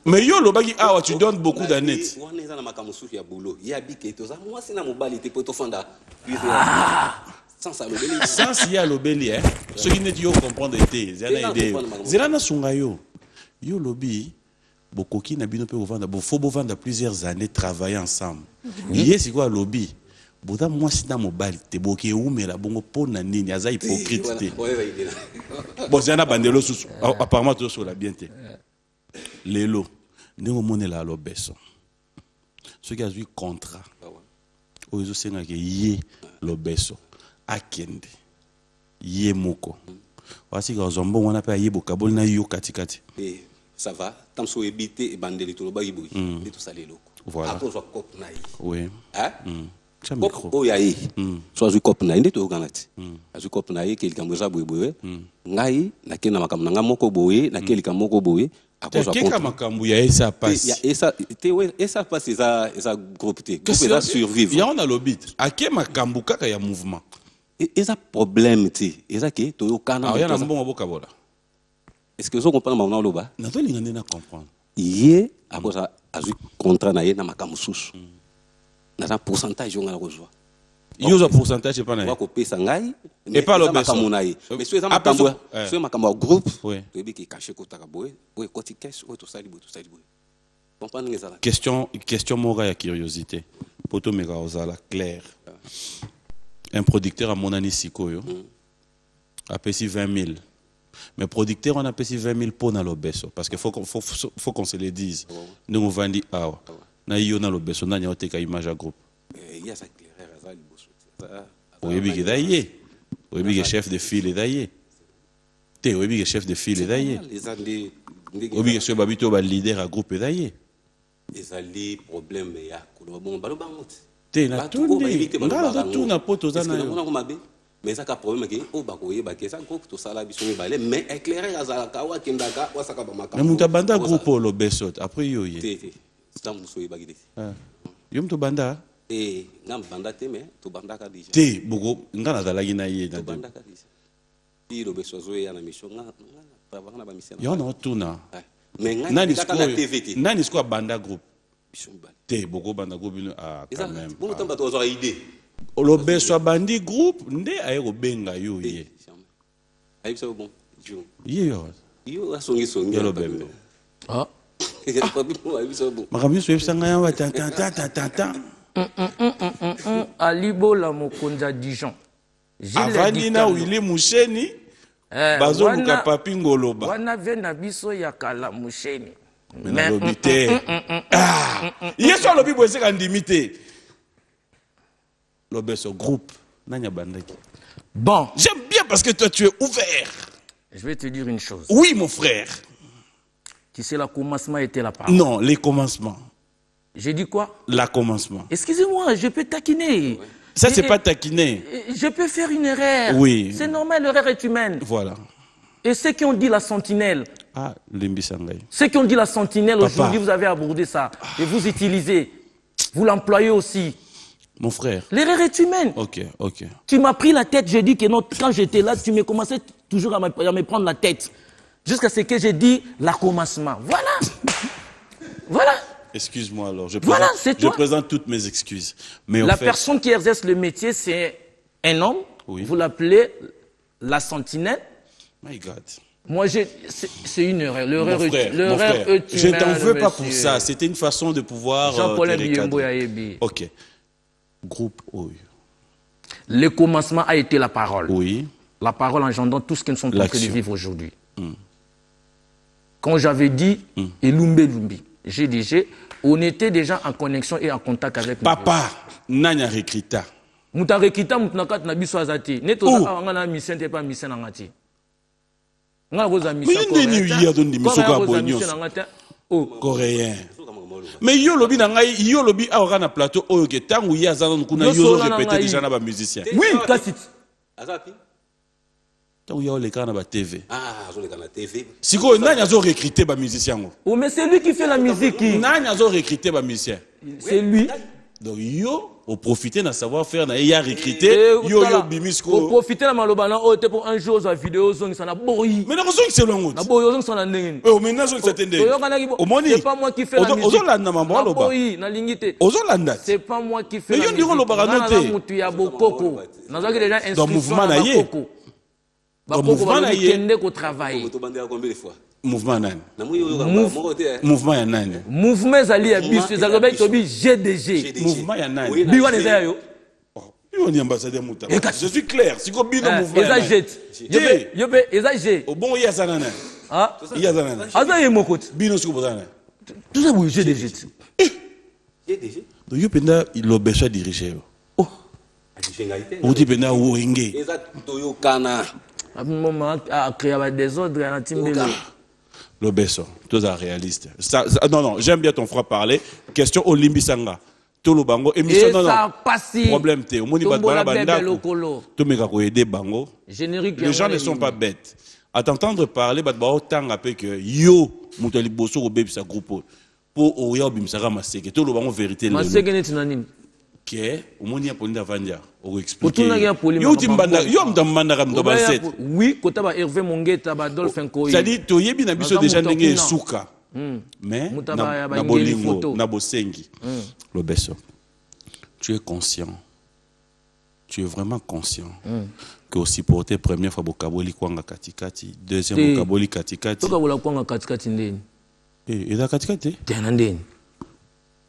mais yo lobaki awa tu donnes beaucoup d'années on est dans makambo sufi ya boulot ya bike to za moi c'est na mobali te poto fanda sans ça lobeli sans ya lobeli ce qui net yo comprendre été zela idée zela na sunga yo lobi bokoki na bino pe vendre faut vendre plusieurs années travailler ensemble yes quoi lobby boda moi c'est na mobali te boke umela bongo pona nini aza hypocrite te bon zana bandelo susu apparemment tout sur la bien te lelo ndenge monela lobeso ceux qui a eu contrat oyo senga ke ye lobeso akende ye moko wasi ka zombo wana pe ye bokabol na yo katikati et ça va tam so ebité e bandeli to ba yiboyi et tout ça lelo voilà après so cop na yi oui cha micro o ya yi so azu cop na ndito ganati azu cop na yi kelika mboza boye ngai na kena makambo nga moko boye na kelika moko boye keka makambu ya esa passe ya esa te we esa passe esa groupe te groupe esa survivre ya on a lobit ake makambu kaka ya mouvement esa problème te esa ke to yokana ya na mbongo bokabola est-ce que vous comprenez mon loba na to linga na comprendre ye akoza azu contrat na ye na makambu susu na un pourcentage on a rejoint yo za pourcentage pas na wa ko pesa ngai et pas le makambu na ye mais so eza makambu so makambu groupe to ebiki caché ko taka boye boye ko ti cash o to sali boye comprendre ngeza question mora ya curiosité poto meka ozala clair un producteur à mon année sikoyo a payé 20 000 mais producteur on a payé 20 000 pour na lobeso parce que faut qu'on se le dise nous on vend awa na yo na lobeso na nyote ka image à groupe il y a ça clair ça liboso oyebi ke daye oyebi ke chef de file daye te oyebi ke chef de file daye oyebi ke so babito ba leader à groupe daye ezali problème ya ko bon balo bangote te na tundi ngala to na poto za na yo mais ça ka problème ke o ba ko yeba ke ça groupe to sala biso mi balé mais éclairer azala ka wa kindaka wa saka ba makaka mais muta banda groupe lo besot après yo ye te stam so yeba gidi yo mto banda ngam banda te mais to banda ka déjà te bugo ngana dalagi na ye na banda ka déjà ti lo beso zo ya na mission nga na ba mission yo na tuna mais ngani ka na TVT nani sko banda groupe biso mbali te bugo banda groupe no quand même bon tamba to zo idée lo beso bandi groupe nde ayeko benga yo ye ayi so bon jo ye yo asongi lo bembe makambo so yebisanga ya ta alibo la mokonza Dijon avandi na wili musheni Bazo luka papi ngoloba. Wana vena biso ya kala musheni. Mais l'obité. Hier soir l'obi boise kandimité. L'obé groupe. Nanya bandaki. Bon. J'aime bien parce que toi tu es ouvert. Je vais te dire une chose. Oui mon frère. Tu sais, le commencement était la parole. Non, les commencements. J'ai dit quoi? La commencement. Excusez-moi, je peux taquiner. Ça, c'est pas taquiner. Je peux faire une erreur. Oui. C'est normal, l'erreur est humaine. Voilà. Et ceux qui ont dit la sentinelle. Ah, l'Imbisangay. Ceux qui ont dit la sentinelle, aujourd'hui, vous avez abordé ça. Et vous utilisez. Vous l'employez aussi. Mon frère. L'erreur est humaine. Ok, ok. Tu m'as pris la tête, j'ai dit que non, quand j'étais là, tu me commençais toujours à me prendre la tête. Jusqu'à ce que j'ai dit la commencement. Voilà. Voilà. Excuse-moi alors. Je présente toutes mes excuses. Mais la personne qui exerce le métier, c'est un homme. Oui. Vous l'appelez la sentinelle. My God. Moi, c'est une erreur. L'erreur est humaine. Je ne t'en veux pas pour ça. C'était une façon de pouvoir. Jean-Paul Mbiyembo. Ok. Groupe OU. Le commencement a été la parole. Oui. La parole engendrant tout ce que nous sommes en train de vivre aujourd'hui. Quand j'avais dit Elumbe Lumbi, j'ai dit, on était déjà en connexion et en contact avec nous. Papa, Nanya Rekrita. Mouta Rekrita, Moutnakat Nabiso Azati. Neto Zaka, mission n'est pas mission en Ngati. Nga goza mission. Coréen. Mais yo lobi na ngai, yo lobi awaka na plateau oyo ke tangu ya zana kuna yo répéter déjà na ba musicien. Oui, Kassit. Azapi. Tangu ya le kana ba TV. Ah, zo le kana TV. Siko nanya zo recruter ba musicien ngo. Oh mais c'est lui qui fait la musique. Nanya zo recruter ba musicien. C'est lui. Donc yo au profiter na savoir faire na ya recruter yo bimisko. Au profiter na maloba na o te pour un jour za vidéo zong ça na boyi. Mais na zo c'est longo. Na boyi zong ça na ndenge. Oh mais na zo c'est ndenge. C'est pas moi qui fais la musique. Ozo landa mambo loba. Boyi na lingité. Ozo landa. C'est pas moi qui fais la musique. Mais yo ndiko loba noté. Mutu ya bokoko. Na zo déjà inscrit dans mouvement na ye. Dans mouvement na ye. Kende ko travailler. Mouvement nani? Mouvement ya nani? Mouvement zali ya biso zaloba tobi GDG. Mouvement ya nani? Biwana za yo. On est ambassadeur Mouta. Je suis clair. Si ko bino mouvement. Eza jet. Yobe eza jet. Au bon yazanana. Ah? Yazanana. Aza ye mokoti. Bino siko bozana. Tout ça vous GDG. GDG. Donc yo penda il obécha diriger. Oh. On dit penda Wenge. Eza toyo kana. À un moment a créé des ordres à Timbele. L'obéso, tous à réaliste. Non, j'aime bien ton frère parler. Question au Limbisanga. Tout le bango. Émission, non, non. Problème, t'es. Au monde, bango. Les gens ne sont pas bêtes. À t'entendre parler, autant après que yo, Moutali Bosso, au bébé, sa groupe. Pour Oya, Bimsara, Maseke. Tout le bango, vérité. Maseke n'est une au monde, il y a Polina Vandia. Pour expliquer. Yo, Timbanda, oui, quand tu as Hervé Mongueta, Adolphe Nkoyi. C'est-à-dire, tu y as déjà déjà n'engagé souka. Mais, na bolingo, na bosengi. L'obeso. Tu es conscient. Tu es vraiment conscient que aussi porter première fois Bokaboli Kwanga Katikati, deuxième Bokaboli Katikati. Bokaboli Kwanga Katikati ndeni. Et la Katikati? Tena ndeni.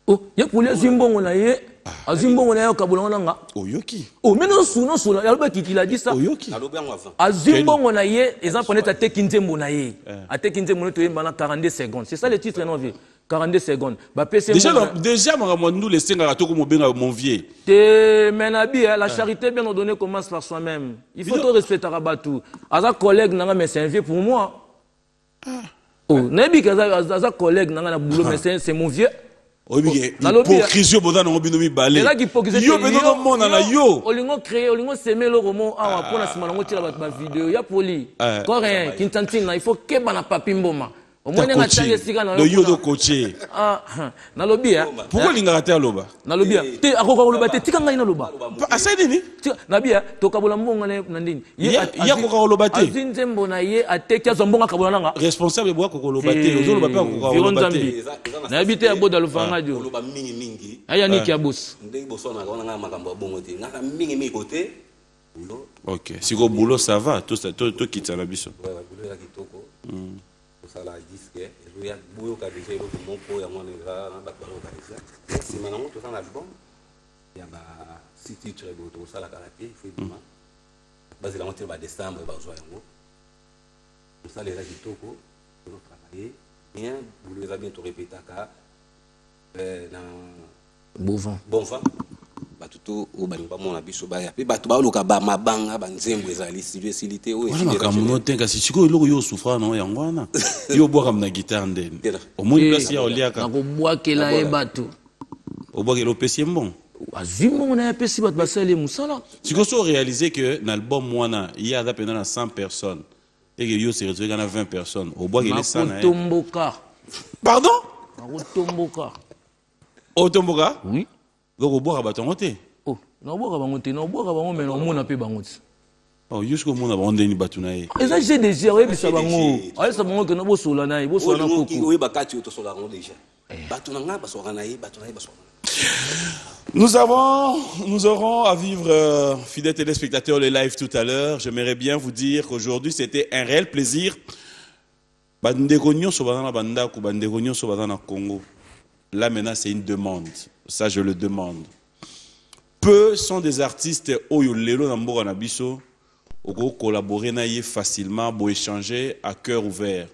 Oh, ya poulet zimbongo na ye. Azimbongo na ye Kabulanga nga. Oyoki. Oh, mais non sous Yalba qui il a dit ça. Oyoki. Azimbongo na ye, exemple on est à Tekinzembo na ye. À Tekinzembo to pendant 42 secondes. C'est ça le titre non vieux. 42 secondes. Déjà nous les senga to comme benga mon vieux. Te menabi la charité bien ordonnée commence par soi-même. Il faut tout respecter Rabatou. Aza collègue nanga mais c'est un vieux pour moi. Oh, nebi kaza collègue nanga na boulot mais c'est mon vieux. Hypocrisie boda na binomi balé. Yo benono mona na yo. Olingo créer, olingo semer le roman awa pona sima nango tira ba vidéo ya poli. Coréen, Kintantina, il faut que bana papi mboma. Au moins nga tanga sika na yo do coaché. Ah, na lobi hein. Pourquoi linga te loba? Na lobi. Te akoko loba te tika ngai na loba. Asa nini? Na bia to kabola mbonga na ndini. Ya ko loba te. Azinzembo na ye ateki azambonga kabola nanga. Responsable bwa ko loba te. Ozo loba pe ko loba te. Na habite ya boda lufanga jo. Loba mingi mingi. Aya niki ya boss. Ndenge bosso na kona nga makambo bongo te. Nga mingi mingi côté. Boulot. OK. Si ko boulot ça va, tout ça to kitsa na biso. Ouais, boulot ya kitoko. Ça la disque je ya boyo ka déjà ro mon po ya mwana nga na ba balo ka déjà si manamo to ça l'album ya ba si titre bo to ça la karaté effectivement basé la moitié ba décembre ba zo yango ça les qui toko pour travailler bien vous les avez bien tout répété bon vent bato to o balingi bamona biso baya mpe bato baoluka mabanga banzembo ezali studio esilite oyo wana makambo te kasi sikoyo eloko yo osufra na yango wana yo obwakam na guitare ndeni omoni place ya oliaka nakobwakela ye bato obwakela opesi ye mbongo azwi mbongo na ye apesi bato basali mosala sikoyo so oréalise que na album wana ye aza mpena na 100 personnes eke yo se retrouve na 20 personnes obwakela esa na ye nakotomboka pardon nakotomboka otomboka oui donc obwaka bato yango te nabwaka bango te nabwaka bango me naomona mpe bango te yuske omona bango ndeni bato na ye eza gdg oyebisa bango ayebisa bango ke bosola na ye bosola na koko oyo bakati oyo tosola yango déjà bato na ngai basoka na ye bato na ye basoka Nous aurons à vivre, fidèles téléspectateurs, le live tout à l'heure. J'aimerais bien vous dire qu'aujourd'hui, c'était un réel plaisir. Bandegognon Sobadana Bandaku, Bandegognon Sobadana Congo. Là, maintenant, c'est une demande. Ça, je le demande. Peu sont des artistes Oyo Lelo Namboga Nabiso, Ogo collaborer naïe facilement, pour échanger à cœur ouvert.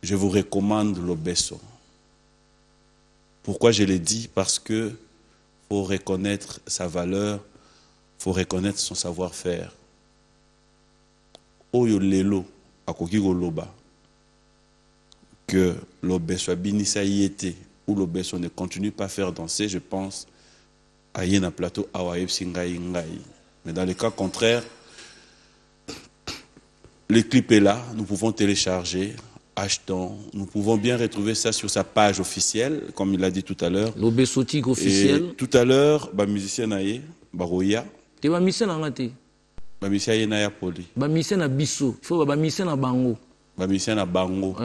Je vous recommande l'Obeso. Pourquoi je l'ai dit? Parce que faut reconnaître sa valeur, faut reconnaître son savoir-faire. Oyo Lelo akoki goloba que l'Obeso abinisa yete ou l'Obeso ne continue pas à faire danser, je pense à Yena plateau Awaeb Singai Ngai. Mais dans le cas contraire, le clip est là, nous pouvons télécharger. Achetons. Nous pouvons bien retrouver ça sur sa page officielle, comme il a dit tout à l'heure. L'Obesotique officiel. Et tout à l'heure, musicien naïe, Baroya. Tu es musicien nangati. Musicien naïe poli. Musicien na biso. Il faut musicien na bango. Musicien na bango.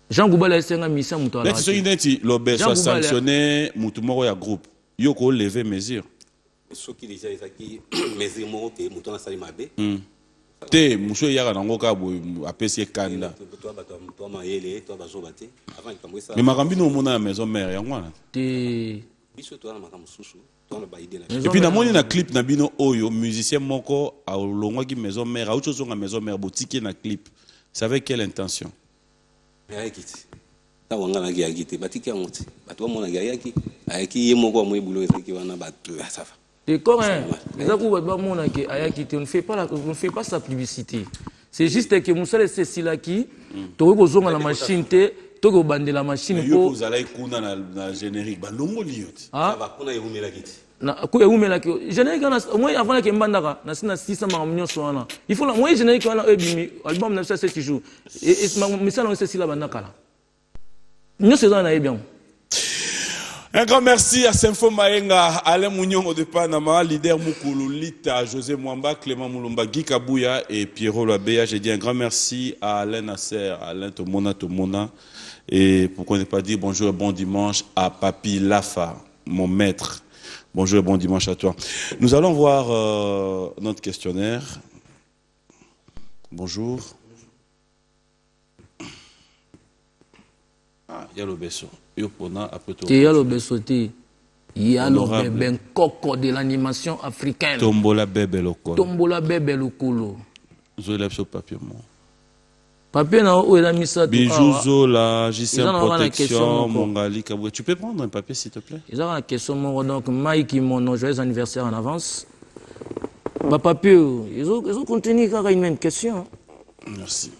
Jean Goubala est un musicien mouton. Mais si tu l'Obeso a sanctionné mouton ya groupe, yo ko lever mesure. Ce qui déjà qui mesure mo que mouton na sali mabe. Te muso yaka nango ka bo apesi kanda mais makambi no mona maison mère yango wana te biso to na makambo susu to na ba idée na et puis na moni na clip na bino oyo musicien moko a longwa ki maison mère a autre chose nga maison mère botiki na clip c'est avec quelle intention ayakiti ta wanga na giyaki batiki yango te bato mona giyaki ayaki ye moko mo ebulo ezaki wana bato ça va. Les Coréens, on ne fait pas sa publicité. C'est juste que Moussa c'est là qui, tu as la machine, tu as bandé la machine pour. Vous allez écouter dans le générique, bandongo liot. Ah, va qu'on a eu la guite. Na ko eume la ki générique moi avant que mbandaka na sina 600 millions soana il faut la moi générique wana ebimi album na ça 7 jours et misala on c'est là bandaka la nous c'est ça bien. Un grand merci à Senfo Maenga, Alain Mounion de Panama, leader Mukulu, Lita, José Mwamba, Clément Moulumba, Guy Kabouya et Pierrot Labéa. J'ai dit un grand merci à Alain Nasser, Alain Tomona. Et pourquoi ne pas dire bonjour et bon dimanche à Papi Lafa, mon maître. Bonjour et bon dimanche à toi. Nous allons voir notre questionnaire. Bonjour. Ah, il y a le Besso. Il y a le Bessoté. Il y a le bébé coco de l'animation africaine. Tombola bébé lokolo. Tombola bébé lokolo. Je lève ce papier moi. Papier na où il a mis ça. Bijou Zola, JCM Protection, Mongali Kaboué. Tu peux prendre un papier s'il te plaît. Ils ont la question donc Mike mon joyeux anniversaire en avance. Bah papier, ils ont contenu car une même question. Merci.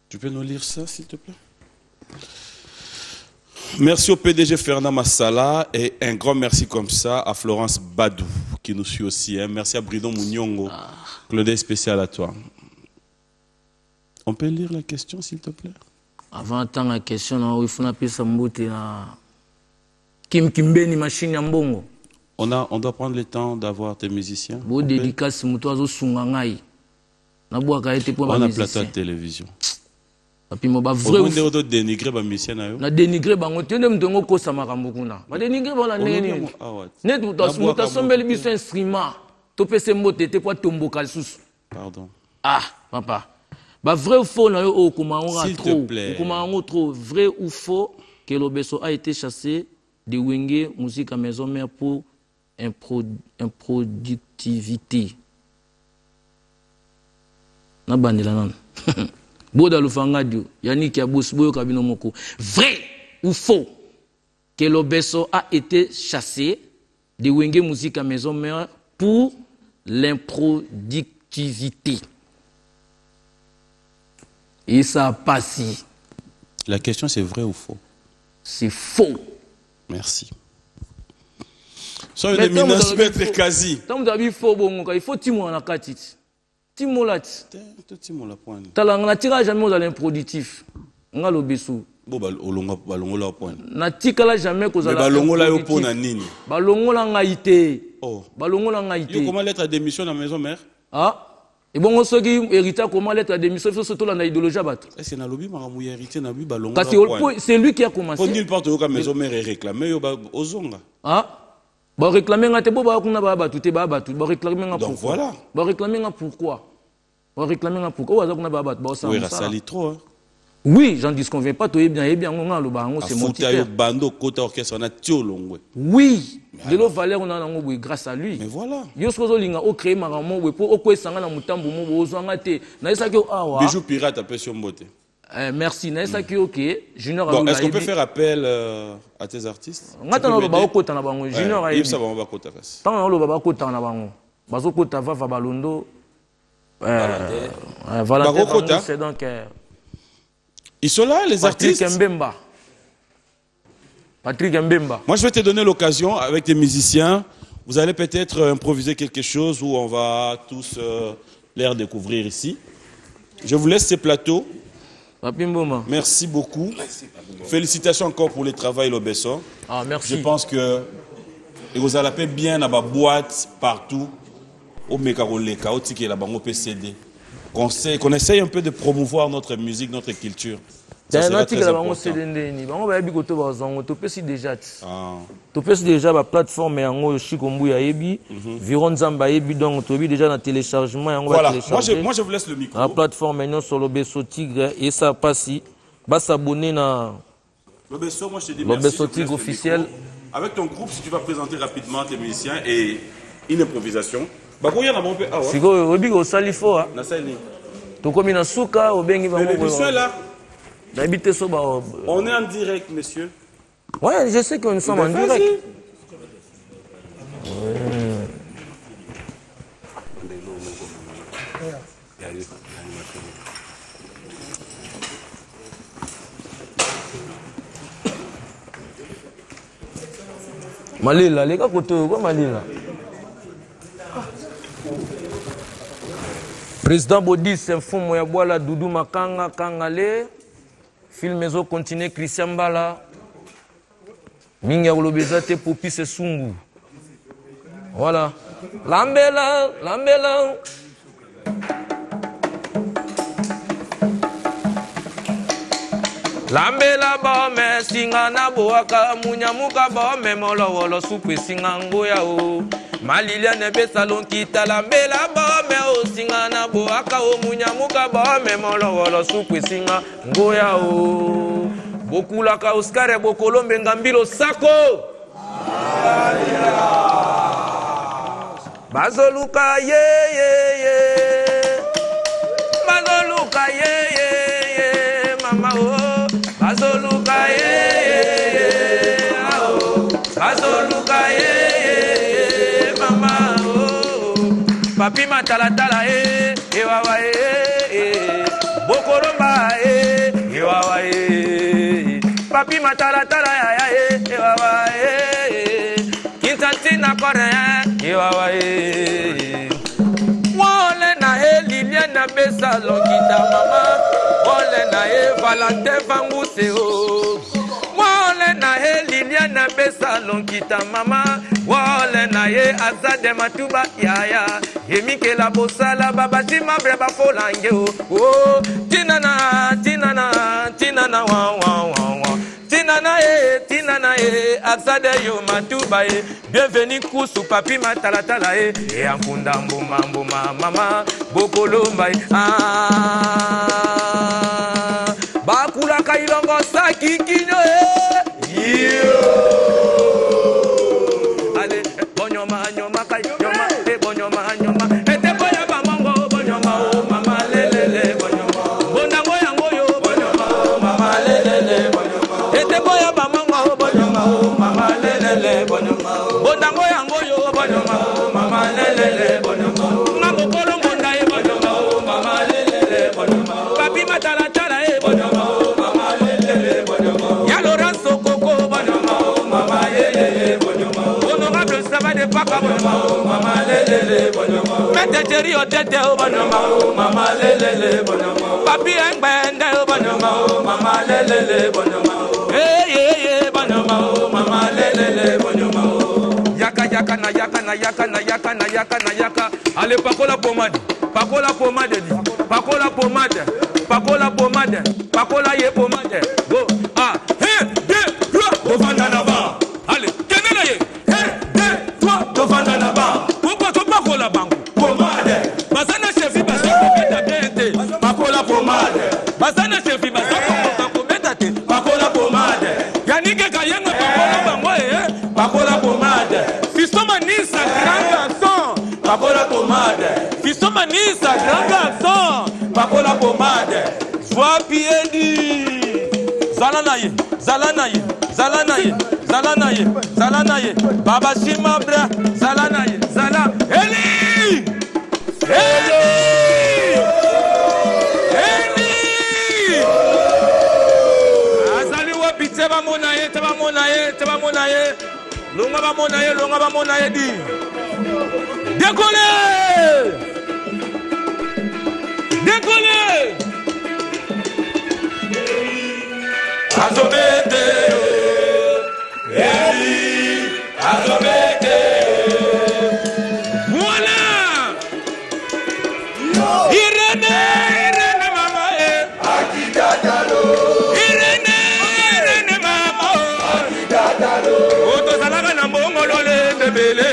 Tu peux nous lire ça s'il te plaît. Merci au PDG Fernand Massala et un grand merci comme ça à Florence Badou qui nous suit aussi. Hein. Merci à Bridon Mouniongou. Claude spécial à toi. On peut lire la question s'il te plaît. Avant d'entendre la question, il faut appeler ça Kim Kimbeni machine Yambongo. On doit prendre le temps d'avoir tes musiciens. On a plateau de télévision. Puis moi vrai ou dénigrer ba musicien na yo na dénigrer bango tende mtongo ko samaka mbukuna ba dénigrer bala neni net muta sombeli biso instrument to pese mbote te kwa tomboka lisusu pardon ah papa ba vrai ou faux na yo o kuma on trop kuma on trop vrai ou faux que l'Obeso a été chassé de Wenge musique à maison mère pour improductivité Na bandela nan. Boda Lufangadio, Yannick Yabosboyo Kabino Moko. Vrai ou faux que l'Obeso a été chassé de Wenge Musique à Maison Mère pour l'improductivité. Et ça a passé. La question c'est vrai ou faux? C'est faux. Merci. Soyez des menaces, maître Kazi. Il faut Timo en Akatit. Timo Lat. Timo la pointe. Talanga tira jamais dans l'improductif. Nga l'Obeso. Bon, balongo la pointe. Na tikala jamais cause la balongo la yo pona nini. Balongo la ngaité. Oh. Balongo la ngaité. Yo comment lettre à démission dans la maison mère? Ah. Et bon, on se dit, hérita comment lettre à démission, il faut surtout la idéologie à battre. Est-ce que na lobby maramou hérité na bi balongo. Parce que c'est lui qui a commencé. Faut nulle part que maison mère réclamer yo ba ozonga. Ah. Bah réclamer ngate bo ba kuna ba battu te ba battu. Bah réclamer nga pourquoi? Donc voilà. Bah réclamer nga pourquoi? Bah réclamer nga pourquoi? Oza kuna ba battu ba ça. Oui, rasali trop hein. Oui, j'en disconviens pas, toi bien, on a le bango, c'est mon titre. Bando, côté orchestre, on a Tiolongwe. Oui, de l'eau valeur, on a un grâce à lui. Mais voilà. Yosko Linga, au créé Maramo, pour au quoi sanga na mutambo, au zangate. Naïsa ki awa. Bijou pirate à Pession Beauté. Merci, Naïsa ki ok. Junior bon, est-ce qu'on peut faire appel à tes artistes? Ngata na ba kota na bango, Junior a Yves ça va ba kota kasi. Tant na lo ba kota na bango. Bazo kota va balondo. Valentin, c'est donc. Ils sont là, les artistes. Patrick Mbemba. Moi, je vais te donner l'occasion, avec tes musiciens, vous allez peut-être improviser quelque chose où on va tous les redécouvrir ici. Je vous laisse ces plateaux. Merci beaucoup. Félicitations encore pour le travail, l'Obeso. Ah, merci. Je pense que vous allez bien à la boîte partout. Au Mekaroleka, au Tiki, là-bas, au PCD. Qu'on essaye un peu de promouvoir notre musique, notre culture. Ça sera très important. Déjà la plateforme déjà téléchargement. Voilà, moi je vous laisse le micro. La plateforme sur l'Obeso Tigre et ça passe. Va s'abonner à l'Obeso, moi je te dis l'Obeso Tigre officiel. Avec ton groupe, si tu vas présenter rapidement tes musiciens et une improvisation. Les musiciens là. On est en direct, monsieur. Ouais, je sais que nous sommes en direct. Malila, les gars, quoi Malila? Président Bodis, c'est un fond, moi, voilà, Doudou Makanga, Kangale. Film Maison continue, Christian Bala. Minga Olobezate, Popi, c'est Sungu. Voilà. Lambela, Lambela. Lambela bome singa na boaka munyamuka bome molo wolo supe singa ngoya o malilia nebe salon kita lambela bome o singa na boaka o munyamuka bome molo wolo supe singa ngoya o bokula ka Oscar bokolombe ngambilo sako bazoluka ye bazoluka ye mama o bazoluka bazoluka mama oh papi matalatala ewawa bokolomba ewawa papi matalatala ewawa kinsantina kore ewawa wole na liliana besa longita mama wole na Valentin Fanguse o wole na liliana besa longita mama wole na Azade Matuba yaya yemikela bosala babati mabre bafolange o tinana wa tinana Azade yo Matuba bienvenue kusu papi matalatala e ankunda mbuma mama bokolomba bakula kailongo saki kinyo ale bonyoma nyoma kayoma bonyoma ete boya bamongo bonyoma o mama lele Mete chéri o tete o bonoma o mama lelele bonoma. Papi engbende o bonoma o mama lelele bonoma. Hey bonoma o mama lelele bonoma. Yaka yaka na yaka na yaka na yaka na yaka na yaka. Allez pakola pomade, pakola pomade di, pakola pomade, pakola pomade, pakola ye pomade. Go ah, 1, 2, 3, devant la bas. Allez, tenez ye. 1, 2, 3, devant la bas. Pourquoi tu pakola bango? Pomade. Basana chefi basako meta bente. Pakola pomade. Basana chefi basako meta te. Pakola pomade. Yanike kayenga pakola bango pakola pomade. Fistoma nisa grand garçon. Pakola pomade. Fistoma nisa grand garçon. Pakola pomade. Joie piedi. Zalanaye, zalanaye, zalanaye, zalanaye, zalanaye. Baba Shimabra, zalanaye, zala. Eli! Eli! Eli! Azali wapi teba monaye, teba monaye, teba monaye. Longa ba monaye di. Décollez! Décollez! Azobete, Eli, Azobete. Voilà. Irene, Irene mama Akidadalo. Irene mama Akidadalo. Oto salaga na mbongo lole bebele.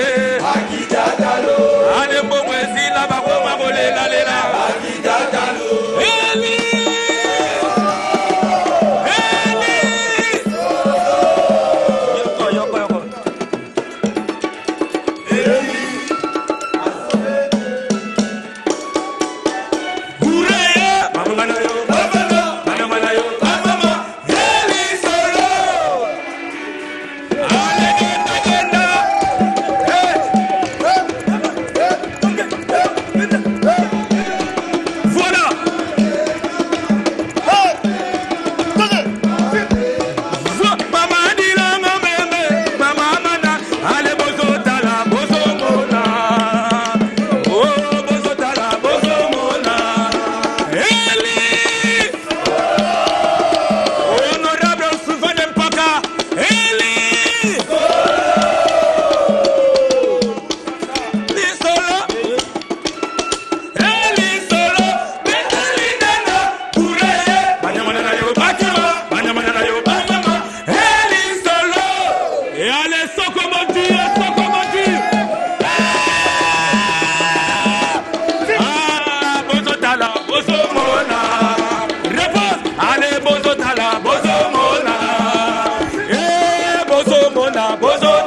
Akidadalo. Ale mbongo ezila bako magole lalela. Akidadalo. Eli. Bozo